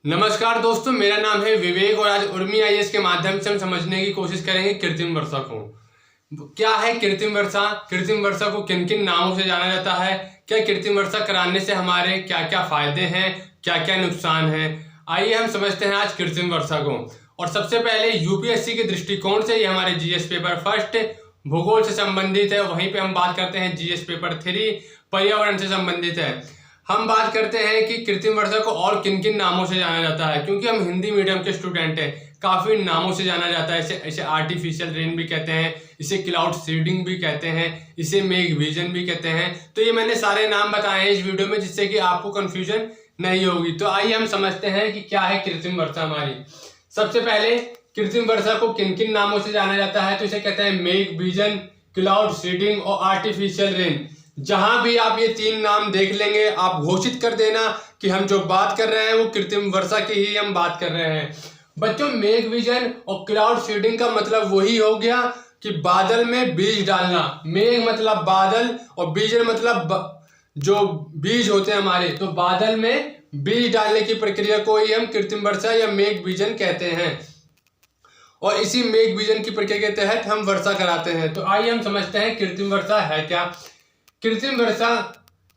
नमस्कार दोस्तों, मेरा नाम है विवेक और आज उर्मी आईएएस के माध्यम से हम समझने की कोशिश करेंगे कृत्रिम वर्षा को। क्या है कृत्रिम वर्षा? कृत्रिम वर्षा को किन किन नामों से जाना जाता है? क्या कृत्रिम वर्षा कराने से हमारे क्या क्या फायदे हैं, क्या क्या नुकसान हैं? आइए हम समझते हैं आज कृत्रिम वर्षा को। और सबसे पहले यूपीएससी के दृष्टिकोण से ये हमारे जीएस पेपर फर्स्ट भूगोल से संबंधित है। वहीं पे हम बात करते हैं जीएस पेपर 3 पर्यावरण से संबंधित है। हम बात करते हैं कि कृत्रिम वर्षा को और किन किन नामों से जाना जाता है, क्योंकि हम हिंदी मीडियम के स्टूडेंट हैं। काफी नामों से जाना जाता है। इसे आर्टिफिशियल रेन भी कहते हैं, इसे क्लाउड सीडिंग भी कहते हैं, इसे मेघ विजन भी कहते हैं। तो ये मैंने सारे नाम बताए हैं इस वीडियो में, जिससे कि आपको कंफ्यूजन नहीं होगी। तो आइए हम समझते हैं कि क्या है कृत्रिम वर्षा हमारी। सबसे पहले कृत्रिम वर्षा को किन किन नामों से जाना जाता है, तो इसे कहते हैं मेघ विजन, क्लाउड सीडिंग और आर्टिफिशियल रेन। जहां भी आप ये तीन नाम देख लेंगे, आप घोषित कर देना कि हम जो बात कर रहे हैं वो कृत्रिम वर्षा की ही हम बात कर रहे हैं। बच्चों, मेघ विजन और क्लाउड सीडिंग का मतलब वही हो गया कि बादल में बीज डालना। मेघ मतलब बादल और विजन मतलब जो बीज होते हैं हमारे, तो बादल में बीज डालने की प्रक्रिया को ही हम कृत्रिम वर्षा या मेघ विजन कहते हैं। और इसी मेघ विजन की प्रक्रिया के तहत हम वर्षा कराते हैं। तो आइए हम समझते हैं कृत्रिम वर्षा है क्या। कृत्रिम वर्षा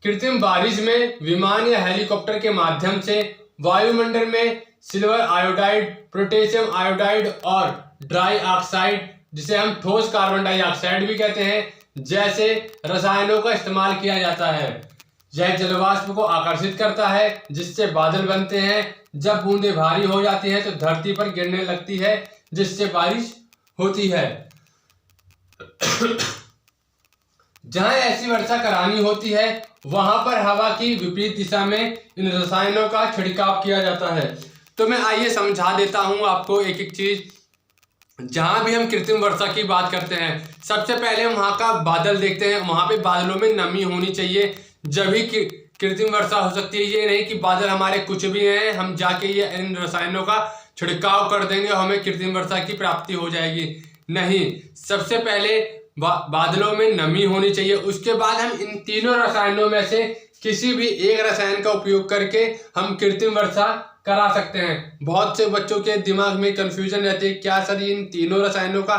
कृत्रिम बारिश में विमान या हेलीकॉप्टर के माध्यम से वायुमंडल में सिल्वर आयोडाइड, पोटेशियम आयोडाइड और ड्राई ऑक्साइड, जिसे हम ठोस कार्बन डाइऑक्साइड भी कहते हैं, जैसे रसायनों का इस्तेमाल किया जाता है। यह जलवाष्प को आकर्षित करता है, जिससे बादल बनते हैं। जब बूंदें भारी हो जाती हैं तो धरती पर गिरने लगती है, जिससे बारिश होती है। जहां ऐसी वर्षा करानी होती है वहां पर हवा की विपरीत दिशा में इन रसायनों का छिड़काव किया जाता है। तो मैं आइए समझा देता हूं आपको एक एक चीज। जहां भी हम कृत्रिम वर्षा की बात करते हैं, सबसे पहले हम वहां का बादल देखते हैं। वहां पे बादलों में नमी होनी चाहिए, जब ही कृत्रिम वर्षा हो सकती है। ये नहीं कि बादल हमारे कुछ भी हैं, हम जाके ये इन रसायनों का छिड़काव कर देंगे और हमें कृत्रिम वर्षा की प्राप्ति हो जाएगी। नहीं, सबसे पहले बादलों में नमी होनी चाहिए। उसके बाद हम इन तीनों रसायनों में से किसी भी एक रसायन का उपयोग करके हम कृत्रिम वर्षा करा सकते हैं। बहुत से बच्चों के दिमाग में कंफ्यूजन रहती है, क्या सर इन तीनों रसायनों का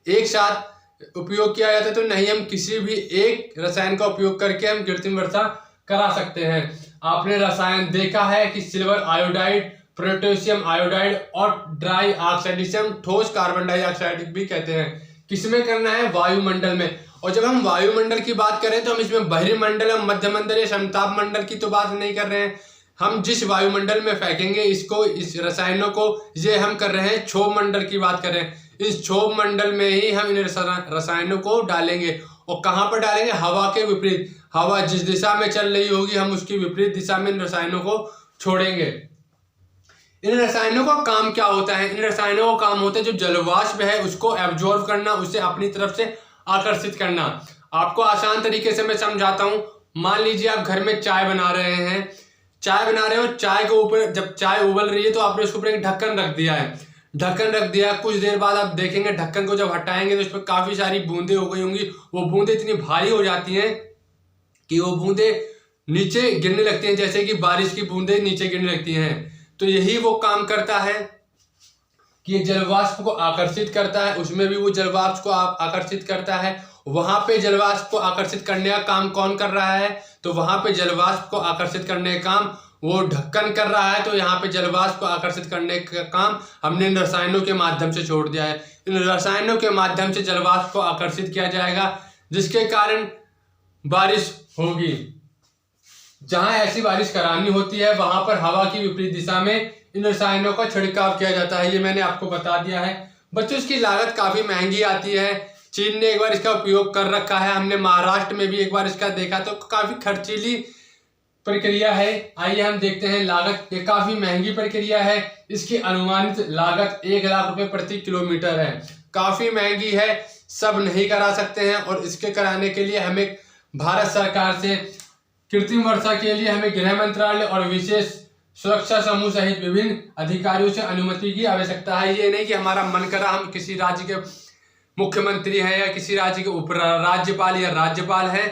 एक साथ उपयोग किया जाता है? तो नहीं, हम किसी भी एक रसायन का उपयोग करके हम कृत्रिम वर्षा करा सकते हैं। आपने रसायन देखा है कि सिल्वर आयोडाइड, पोटेशियम आयोडाइड और ड्राई ऑक्साइड, जिसे हम ठोस कार्बन डाइऑक्साइड भी कहते हैं, किसमें करना है? वायुमंडल में। और जब हम वायुमंडल की बात करें तो हम इसमें बहिर्मंडल और मध्यमंडल या समताप मंडल की तो बात नहीं कर रहे हैं। हम जिस वायुमंडल में फेंकेंगे इसको, इस रसायनों को, ये हम कर रहे हैं क्षोभ मंडल की बात कर रहे हैं। इस क्षोभ मंडल में ही हम इन रसायनों को डालेंगे। और कहां पर डालेंगे? हवा के विपरीत। हवा जिस दिशा में चल रही होगी, हम उसकी विपरीत दिशा में इन रसायनों को छोड़ेंगे। इन रसायनों का काम क्या होता है? इन रसायनों का काम होता है जो जलवाष्प है उसको एब्जॉर्ब करना, उसे अपनी तरफ से आकर्षित करना। आपको आसान तरीके से मैं समझाता हूं। मान लीजिए आप घर में चाय बना रहे हैं, चाय के ऊपर जब चाय उबल रही है तो आपने उसके ऊपर एक ढक्कन रख दिया है। कुछ देर बाद आप देखेंगे ढक्कन को जब हटाएंगे तो उस पर काफी सारी बूंदें हो गई होंगी। वो बूंदें इतनी भारी हो जाती हैं कि वो बूंदें नीचे गिरने लगती हैं, जैसे कि बारिश की बूंदें नीचे गिरने लगती हैं। तो यही वो काम करता है कि ये जलवाष्प को आकर्षित करता है। उसमें भी वो जलवाष्प को आकर्षित करता है। वहां पे जलवाष्प को आकर्षित करने का काम कौन कर रहा है? तो वहां पे जलवाष्प को आकर्षित करने का काम वो ढक्कन कर रहा है। तो यहाँ पे जलवाष्प को आकर्षित करने का काम हमने इन रसायनों के माध्यम से छोड़ दिया है। इन रसायनों के माध्यम से जलवाष्प को आकर्षित किया जाएगा, जिसके कारण बारिश होगी। जहां ऐसी बारिश करानी होती है वहां पर हवा की विपरीत दिशा में इन रसायनों का छिड़काव किया जाता है। ये मैंने आपको बता दिया है। बच्चों, इसकी लागत काफी महंगी आती है। चीन ने एक बार इसका उपयोग कर रखा है, हमने महाराष्ट्र में भी एक बार इसका देखा, तो काफी खर्चीली प्रक्रिया है। आइए हम देखते हैं लागत। ये काफी महंगी प्रक्रिया है। इसकी अनुमानित लागत 1 लाख रुपए प्रति किलोमीटर है। काफी महंगी है, सब नहीं करा सकते हैं। और इसके कराने के लिए हमें भारत सरकार से कृत्रिम वर्षा के लिए हमें गृह मंत्रालय और विशेष सुरक्षा समूह सहित विभिन्न अधिकारियों से अनुमति की आवश्यकता है। ये नहीं कि हमारा मन करा, हम किसी राज्य के मुख्यमंत्री हैं या किसी राज्य के उपराज्यपाल या राज्यपाल हैं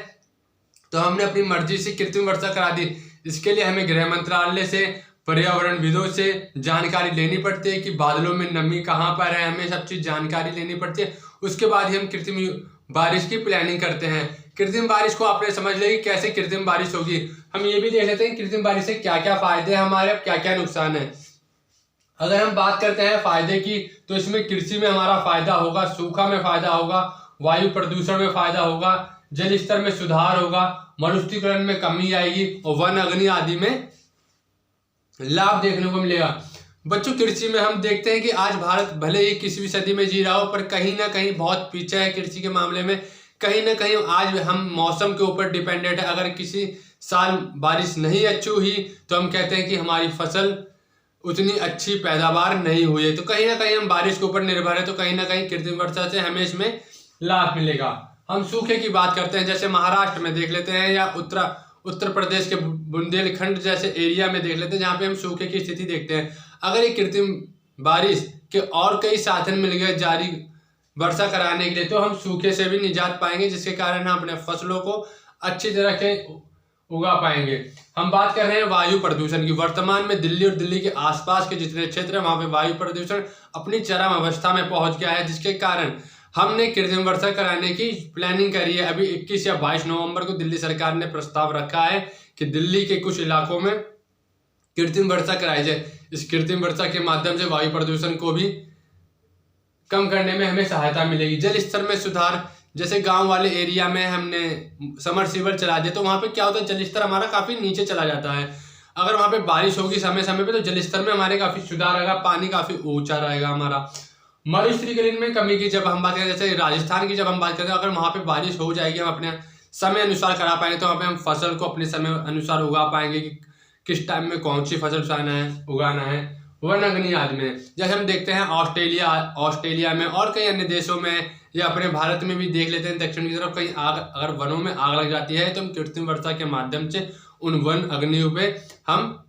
तो हमने अपनी मर्जी से कृत्रिम वर्षा करा दी। इसके लिए हमें गृह मंत्रालय से, पर्यावरणविदों से जानकारी लेनी पड़ती है कि बादलों में नमी कहाँ पर है, हमें सब चीज़ जानकारी लेनी पड़ती है। उसके बाद ही हम कृत्रिम बारिश की प्लानिंग करते हैं। कृत्रिम बारिश को आपने समझ लिया कि कैसे कृत्रिम बारिश होगी। हम ये भी देख लेते हैं कृत्रिम बारिश से क्या क्या फायदे हैं हमारे, क्या क्या नुकसान है। अगर हम बात करते हैं फायदे की, तो इसमें कृषि में हमारा फायदा होगा, सूखा में फायदा होगा, वायु प्रदूषण में फायदा होगा, जल स्तर में सुधार होगा, मरुस्थलीकरण में कमी आएगी और वन अग्नि आदि में लाभ देखने को मिलेगा। बच्चों, कृषि में हम देखते हैं कि आज भारत भले ही 21वीं सदी में जी रहा हो, पर कहीं ना कहीं बहुत पीछे है कृषि के मामले में। कहीं ना कहीं आज हम मौसम के ऊपर डिपेंडेंट है। अगर किसी साल बारिश नहीं अच्छी हुई तो हम कहते हैं कि हमारी फसल उतनी अच्छी पैदावार नहीं हुई है। तो कहीं ना कहीं हम बारिश के ऊपर निर्भर है, तो कहीं ना कहीं कृत्रिम वर्षा से हमें इसमें लाभ मिलेगा। हम सूखे की बात करते हैं, जैसे महाराष्ट्र में देख लेते हैं, या उत्तर प्रदेश के बुंदेलखंड जैसे एरिया में देख लेते हैं, जहाँ पे हम सूखे की स्थिति देखते हैं। अगर ये कृत्रिम बारिश के और कई साधन मिल गए जारी वर्षा कराने के लिए, तो हम सूखे से भी निजात पाएंगे, जिसके कारण हम अपने फसलों को अच्छी तरह के उगा पाएंगे। हम बात कर रहे हैं वायु प्रदूषण की। वर्तमान में दिल्ली और दिल्ली के आसपास के जितने क्षेत्र हैं, वहाँ पे वायु प्रदूषण अपनी चरम अवस्था में पहुंच गया है, जिसके कारण हमने कृत्रिम वर्षा कराने की प्लानिंग करी है। अभी 21 या 22 नवंबर को दिल्ली सरकार ने प्रस्ताव रखा है कि दिल्ली के कुछ इलाकों में कृत्रिम वर्षा कराई जाए। इस कृत्रिम वर्षा के माध्यम से वायु प्रदूषण को भी कम करने में हमें सहायता मिलेगी। जल स्तर में सुधार, जैसे गांव वाले एरिया में हमने समरसीबल चला दिया, तो वहाँ पे क्या होता है, जल स्तर हमारा काफ़ी नीचे चला जाता है। अगर वहाँ पे बारिश होगी समय समय पे, तो जल स्तर में हमारे काफ़ी सुधार आएगा, पानी काफ़ी ऊंचा रहेगा हमारा। मरुस्थलीकरण में कमी की जब हम बात करें, जैसे राजस्थान की जब हम बात करें, अगर वहाँ पे बारिश हो जाएगी, हम अपने समय अनुसार करा पाएंगे, तो वहाँ पे हम फसल को अपने समय अनुसार उगा पाएंगे कि किस टाइम में कौन सी फसल उगाना है। वन अग्नि आदि में, जैसे हम देखते हैं ऑस्ट्रेलिया में और कई अन्य देशों में, या अपने भारत में भी देख लेते हैं, दक्षिण की तरफ कहीं आग, अगर वनों में आग लग जाती है, तो हम कृत्रिम वर्षा के माध्यम से उन वन अग्नियों पे हम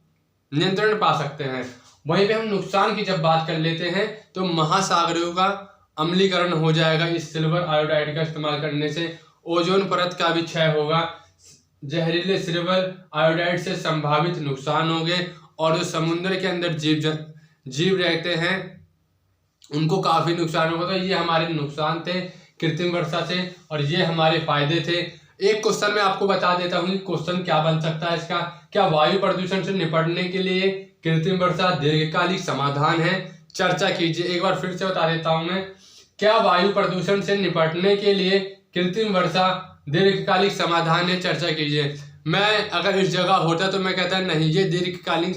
नियंत्रण पा सकते हैं। वहीं पे हम नुकसान की जब बात कर लेते हैं, तो महासागरों का अम्लीकरण हो जाएगा इस सिल्वर आयोडाइड का इस्तेमाल करने से। ओजोन परत का भी क्षय होगा, जहरीले सिल्वर आयोडाइड से संभावित नुकसान होंगे, और जो समुद्र के अंदर जीव रहते हैं उनको काफ़ी नुकसान होगा। तो ये हमारे नुकसान थे कृत्रिम वर्षा से, और ये हमारे फायदे थे। एक क्वेश्चन मैं आपको बता देता हूँ, क्वेश्चन क्या बन सकता है इसका, क्या वायु प्रदूषण से निपटने के लिए कृत्रिम वर्षा दीर्घकालिक समाधान है? चर्चा कीजिए। एक बार फिर से बता देता हूँ मैं, क्या वायु प्रदूषण से निपटने के लिए कृत्रिम वर्षा दीर्घकालिक समाधान है? चर्चा कीजिए। मैं अगर इस जगह होता तो मैं कहता नहीं, ये दीर्घकालिक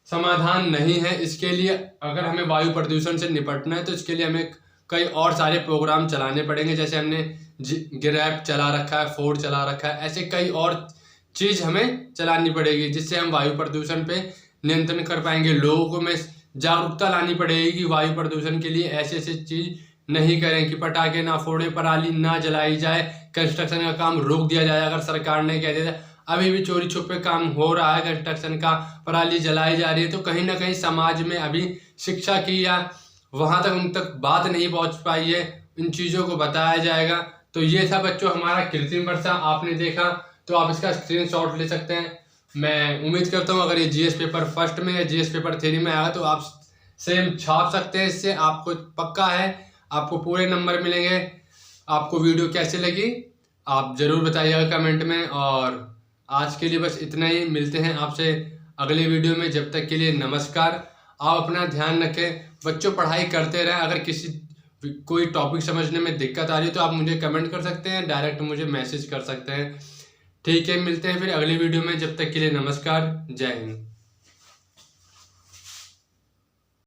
समाधान नहीं है। इसके लिए अगर हमें वायु प्रदूषण से निपटना है, तो इसके लिए हमें कई और सारे प्रोग्राम चलाने पड़ेंगे। जैसे हमने ग्रैब चला रखा है, फोर्ड चला रखा है, ऐसे कई और चीज़ हमें चलानी पड़ेगी, जिससे हम वायु प्रदूषण पे नियंत्रण कर पाएंगे। लोगों को में जागरूकता लानी पड़ेगी कि वायु प्रदूषण के लिए ऐसे ऐसे चीज़ नहीं करें, कि पटाखे ना फोड़े, पराली ना जलाई जाए, कंस्ट्रक्शन का काम रोक दिया जाए। अगर सरकार ने कह दिया अभी भी चोरी छुपे काम हो रहा है कंस्ट्रक्शन का, पराली जलाई जा रही है, तो कहीं ना कहीं समाज में अभी शिक्षा की या वहाँ तक उन तक बात नहीं पहुँच पाई है, इन चीज़ों को बताया जाएगा। तो ये था बच्चों हमारा कृत्रिम वर्षा। आपने देखा तो आप इसका स्क्रीनशॉट ले सकते हैं। मैं उम्मीद करता हूँ अगर ये जीएस पेपर फर्स्ट में या जीएस पेपर 3 में आया तो आप सेम छाप सकते हैं। इससे आपको पक्का है आपको पूरे नंबर मिलेंगे। आपको वीडियो कैसे लगी आप ज़रूर बताइएगा कमेंट में। और आज के लिए बस इतना ही, मिलते हैं आपसे अगले वीडियो में। जब तक के लिए नमस्कार। आप अपना ध्यान रखें बच्चों, पढ़ाई करते रहें। अगर कोई टॉपिक समझने में दिक्कत आ रही है तो आप मुझे कमेंट कर सकते हैं, डायरेक्ट मुझे मैसेज कर सकते हैं। ठीक है, मिलते हैं फिर अगली वीडियो में। जब तक के लिए नमस्कार, जय हिंद।